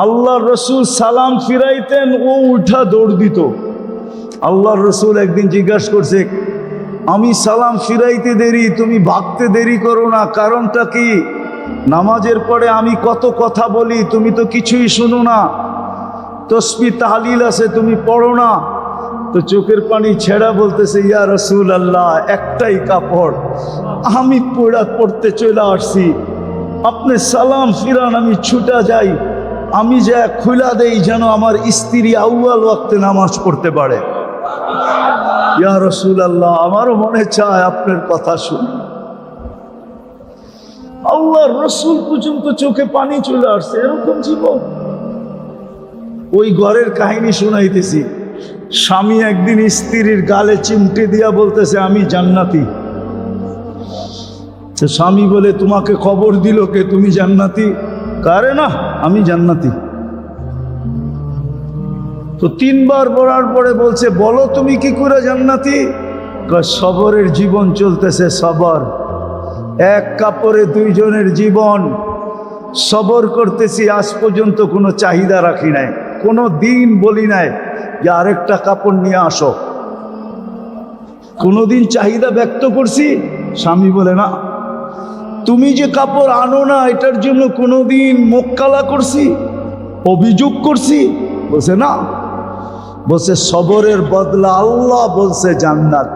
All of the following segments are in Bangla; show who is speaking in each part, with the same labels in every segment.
Speaker 1: আল্লাহর রসুল সালাম ফিরাইতেন, ও উঠা দৌড় দিত। আল্লাহর রসুল একদিন জিজ্ঞাসা করছে, আমি সালাম ফিরাইতে দেরি, তুমি ভাগতে দেরি করো না, কারণটা কি? নামাজের পরে আমি কত কথা বলি, তুমি তো কিছুই শুনো না। তসবিহ তাহলিল আছে, তুমি পড়ো না। তো চোখের পানি ছেড়া বলতেছে, ইয়া রসুল আল্লাহ, একটাই কাপড়, আমি পড়তে চলে আসছি, আপনি সালাম ফিরান, আমি ছুটা যাই, আমি যা খুলা দেই যেন আমার স্ত্রী আউয়াল ওয়াক্তে নামাজ পড়তে পারে। ইয়া রসুল আল্লাহ, আমারও মনে চায় আপনার কথা শুনি। আল্লাহর রসুল পর্যন্ত চোখে পানি চলে আসছে, এরকম জীবন। ওই ঘরের কাহিনী শুনাইতেছি। স্বামী একদিন স্ত্রীর গালে চিমটে দিয়া বলতেছে, আমি জান্নাতি। তো স্বামী বলে, তোমাকে খবর দিল কে তুমি জান্নাতি? কারে না, আমি জান্নাতি। তো তিনবার বলার পরে বলছে, বলো তুমি কি করে জান্নাতি? সবরের জীবন চলতেছে, সবর। এক কাপড়ে দুইজনের জীবন, সবর করতেছি। আজ পর্যন্ত কোনো চাহিদা রাখি নাই, কোনো দিন বলি নাই যে আরেকটা কাপড় নিয়ে আসো। কোনোদিন চাহিদা ব্যক্ত করছি? স্বামী বলে না। তুমি যে কাপড় আনো না, এটার জন্য কোনোদিন মোক্কালা করছি, অভিযোগ করছি? বলছে না। বলছে সবরের বদলা আল্লাহ বলছে জান্নাত।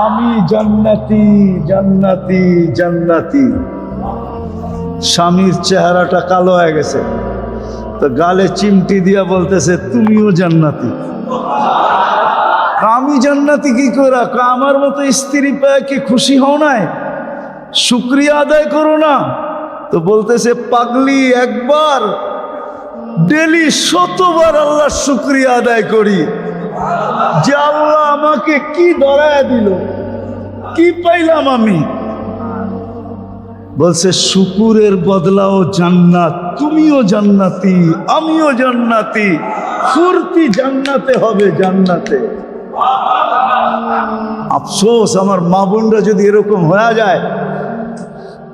Speaker 1: আমি জান্নাতি, জান্নাতি, জান্নাতি। স্বামীর চেহারাটা কালো হয়ে গেছে, তো গালে চিমটি দিয়া বলতেছে, তুমিও জান্নাতি। আমি জান্নাতি কি করে? আমার মতো স্ত্রী পেয়ে কি খুশি হও নাই? শুকরিয়া আদায় করো না? তো বলতেছে, পাগলি, একবার ডেলি 100বার আল্লাহ শুকরিয়া আদায় করি যে আল্লাহ আমাকে কি ধরায় দিল, কি পাইলাম আমি। বলছে, শুকুরের বদলাও জান্নাত, তুমিও জান্নাতি, আমিও জান্নাতি, ফুর্তি জান্নাতে হবে, জান্নাতে। আফসোস, আমার মা বোনরা যদি এরকম হয়ে যায়,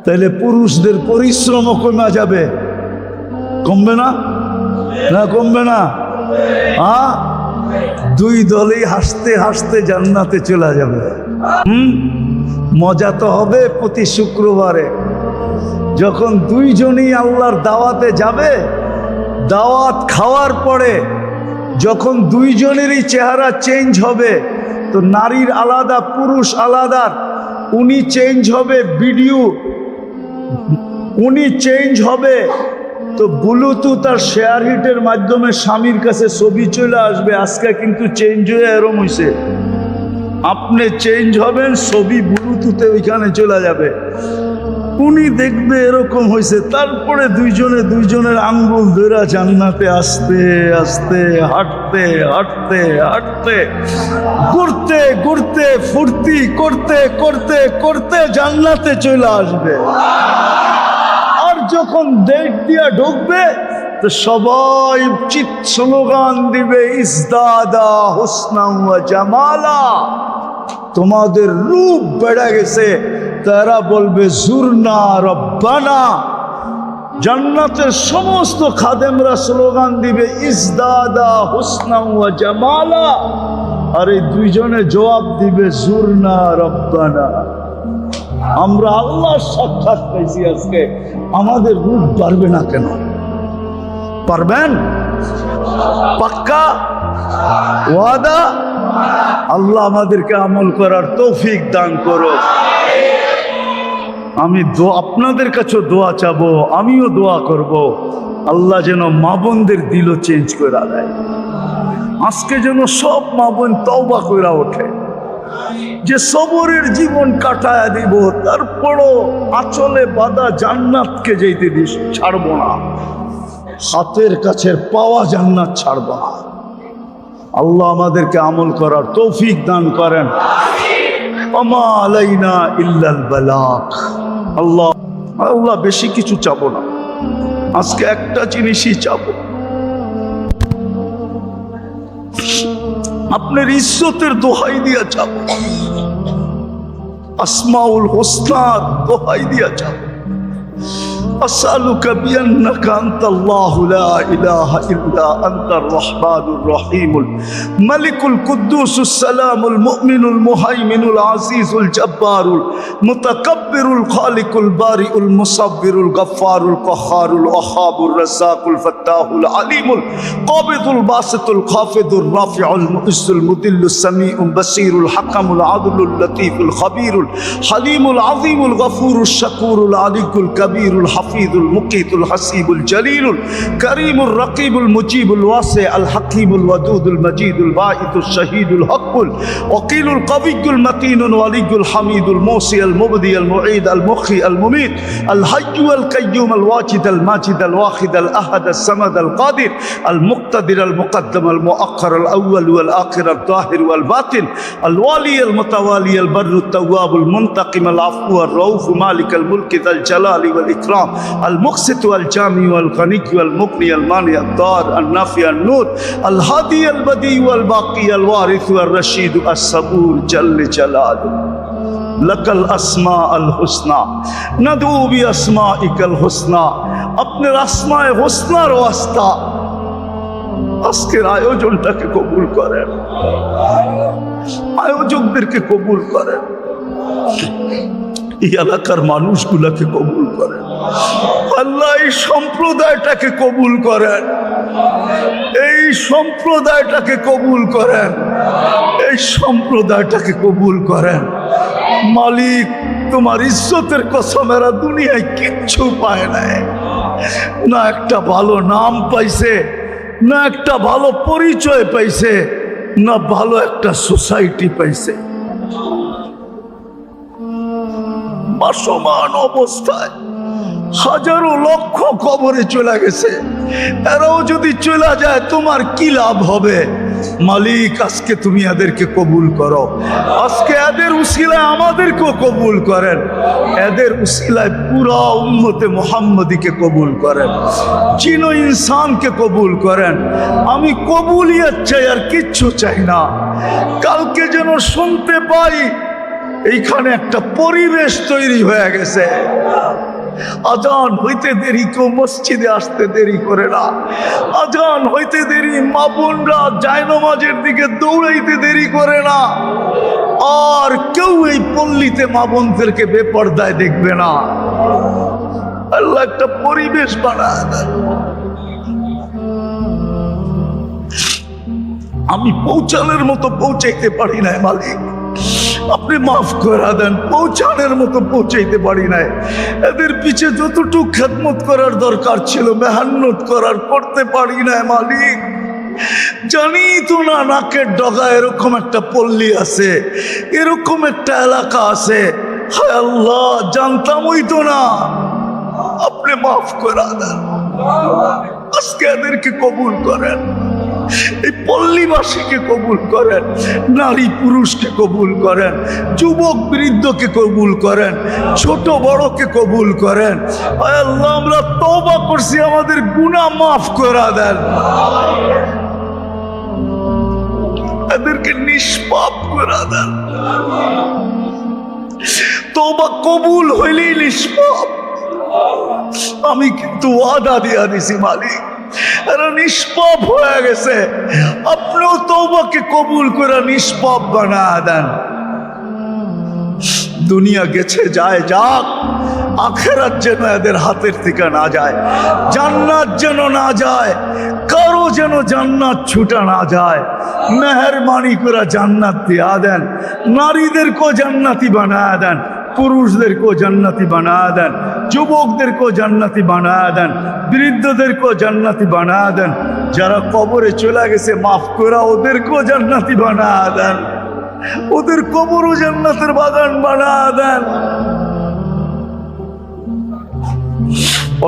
Speaker 1: তাহলে পুরুষদের পরিশ্রমও কমে যাবে। কমবে না? না কমবে না? দুই দলেই হাসতে হাসতে জান্নাতে চলে যাবে। মজা তো হবে প্রতি শুক্রবারে, যখন দুইজনই আল্লাহর দাওয়াতে যাবে। দাওয়াত খাওয়ার পরে যখন দুইজনেরই চেহারা চেঞ্জ হবে, তো নারীর আলাদা, পুরুষ আলাদা, উনি চেঞ্জ হবে, ভিডিও উনি চেঞ্জ হবে, তো ব্লুটুথ আর শেয়ার হিটের মাধ্যমে স্বামীর কাছে ছবি চলে আসবে। আজকে কিন্তু চেঞ্জ হয়ে এরম হয়েছে, আপনি চেঞ্জ হবেন, ছবি ব্লুটুথে ওইখানে চলে যাবে, উনি দেখবে এরকম হয়েছে। তারপরে দুইজনে দুইজনের আঙ্গুল ধরে জান্নাতে আস্তে আস্তে হাঁটতে হাঁটতে হাঁটতে, ঘুরতে ঘুরতে, ফুর্তি করতে করতে করতে জান্নাতে চলে আসবে। আর যখন দেখ দিয়া ঢুকবে, তো সবাই চিৎ স্লোগান দিবে, ইজদাদা হুসনা ওয়া জামালা, তোমাদের রূপ বেড়ে গেছে। তারা বলবে, জুরনা রব্বানা। জান্নাতের সমস্ত খাদেমরা স্লোগান দিবে, ইজদাদা হুসনা ওয়া জামালা। আর এই দুইজনে জবাব দিবে, জুরনা রব্বানা। আমরা আল্লাহর সাক্ষাৎ পাইছি আজকে, আমাদের রূপ বাড়বে না কেন? পারবেন? পাক্কা ওয়াদা? আল্লাহ আমাদেরকে আমল করার তৌফিক দান করো। আমি আপনাদের কাছে দোয়া চাবো, আমিও দোয়া করব, আল্লাহ যেন মা বোনদের দিল চেঞ্জ করে দেয়। আজকে যেন সব মা বোন তওবা করে ওঠে যে সবরের জীবন কাটায় দিব, তারপরও আঁচলে বাঁধা জান্নাতকে যেতে দিস, ছাড়বো না। হাতের কাছে পাওয়া জান্নাত ছাড়বো না। আল্লাহ আমাদেরকে আমল করার তৌফিক দান করেন। ওমা আলাইনা ইল্লাল বালাগ। আল্লাহ বেশি কিছু চাবো না, আজকে একটা জিনিসই চাবো, আপনার ইজ্জতের দোহাই দিয়া চাবো, আসমাউল হোসনার দোহাই দিয়া চাবো। أسألك بأنك أنت الله لا إله إلا أنت الرحمن الرحيم الملك القدوس السلام المؤمن المهيمن العزيز الجبار المتكبر الخالق البارئ المصور الغفار القهار الوهاب الرزاق الفتاح العليم القابض الباسط الخافض الرافع المؤز المذل السميع البصير الحكم العدل اللطيف الخبير الحليم العظيم الغفور الشكور العلي الكبير الحفيظ المقيت الحسيب الجليل الكريم الرقيب المجيب الواسع الحكيم الودود المجيد الباعث الشهيد الحق الوكيل القوي المتين الولي الحميد الموصي المبدي المعيد المحيي المميت الحي القيوم الواجد الماجد الواحد الأحد الصمد القادر المقتدر المقدم المؤخر الأول والآخر الظاهر والباطن الوالي المتوالي البر التواب المنتقم العفو الرؤوف مالك الملك ذا الجلال والإكرام المقسط والجامع والغني والمغني المانع الضار النافع النور الهادي البديع والباقي الوارث والرشيد الصبور جل جلاله لك الأسماء الحسنى ندعو بأسمائك الحسنى আপনার আসমায়ে হোসনার ওয়াস্তা আজকের আয়োজনটাকে কবুল করেন, আয়োজকদেরকে কবুল করেন, এই এলাকার মানুষগুলাকে কবুল করেন। আল্লাহ এই সম্প্রদায়টাকে কবুল করেন, এই সম্প্রদায়টাকে কবুল করেন, এই সম্প্রদায়টাকে কবুল করেন। মালিক তোমার ইজ্জতের কসম এরা দুনিয়ায় কিচ্ছু পায় নাই, না একটা ভালো নাম পাইছে, না একটা ভালো পরিচয় পাইছে, না ভালো একটা সোসাইটি পাইছে। বাসমান অবস্থায় হাজারো লক্ষ কবরে চলে গেছে, এরাও যদি চলে যায় তোমার কি লাভ হবে? মালিক আজকে তুমি এদেরকে কবুল করো, আজকে এদের উসিলায় আমাদেরকেও কবুল করেন, এদের উসিলায় পুরা উম্মতে মুহাম্মদীকে কবুল করেন, জিন ও ইনসানকে কবুল করেন। আমি কবুলিয়ত চাই আর কিচ্ছু চাই না। কালকে যেন শুনতে পাই এইখানে একটা পরিবেশ তৈরি হয়ে গেছে, আজান হইতে দেরি কেউ মসজিদে আসতে দেরি করে না, আজান হইতে দেরি মা বোনরা জায়নামাজের দিকে দৌড়াইতে দেরি করে না, আর কেউ এই পল্লীতে মা বোনদেরকে বেপরদায় দেখবে না। আল্লাহ একটা পরিবেশ বানায় দেন। আমি পৌঁছানোর মতো পৌঁছাইতে পারি না মালিক, আপনি মাফ করে দেন। পৌঁছানোর মতো পৌঁছাইতে পারি নাই, এদের পিছে যতটুকু খেদমত করার দরকার ছিল, মেহনত করার করতে পারি না মালিক। জানি তো না নাকের ডগা এরকম একটা পল্লী আছে, এরকম একটা এলাকা আছে। হায় আল্লাহ, জানতামই তো না। আপনি মাফ করে দেন, আজকে এদেরকে কবুল করেন, এই পল্লীবাসীকে কবুল করেন, নারী পুরুষকে কবুল করেন, যুবক বৃদ্ধকে কবুল করেন, ছোট বড়কে কবুল করেন। আল্লাহ আমরা তওবা করছি, আমাদের গুনাহ মাফ করে দেন, এদেরকে নিষ্পাপ করে দেন। তওবা কবুল হইলেই নিষ্পাপ। আমি কিন্তু ওয়াদা দিয়া দিছি মালিক, এরা নিষ্পাপ হয়ে গেছে, আপনিও তওবাকে কবুল করে নিষ্পাপ বানায় দেন। দুনিয়া গেছে যায় যাক, আখিরাত যেন এদের হাতের থেকে না যায়, জান্নাত যেন না যায়, কারো যেন জান্নাত ছুটা না যায়। মেহেরবানি করে জান্নাত দিয়া দেন, নারীদেরকেও জান্নাতি বানায় দেন, পুরুষদেরকেও জান্নাতি বানায় দেন, যুবকদেরকেও জান্নাতি বানায় দেন, বৃদ্ধদেরকেও জান্নাতি বানায় দেন। যারা কবরে চলে গেছে মাফ করে ওদেরকেও জান্নাতি বানায় দেন, ওদের কবরও জান্নাতের বাগান বানায় দেন।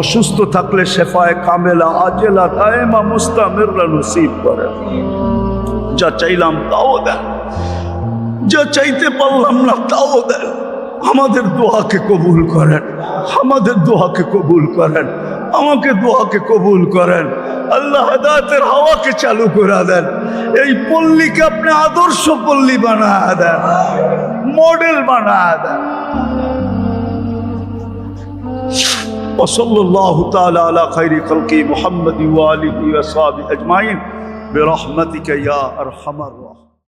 Speaker 1: অসুস্থ থাকলে শেফায়ে কামেলা আজেলা দায়েমা মুস্তামিররা নসিব করেন। যা চাইলাম তাও দেন, যা চাইতে পারলাম না তাও দেন। আমাদের দোয়াকে কবুল করেন, আমাদের দোয়াকে কবুল করেন, আমাকে দোয়াকে কবুল করেন। আল্লাহ হেদায়েতের হাওয়াকে চালু করে দেন, এই পল্লীকে আপনি আদর্শ পল্লী বানায় দেন, মডেল বানায় দেন। ওয়াসাল্লাল্লাহু তাআলা আলা খাইরি খালকি মুহাম্মাদি ওয়া আলিহি ওয়া সাহবিহি আজমাইন বিরহমাতিকা ইয়া আরহামার রাহিমিন।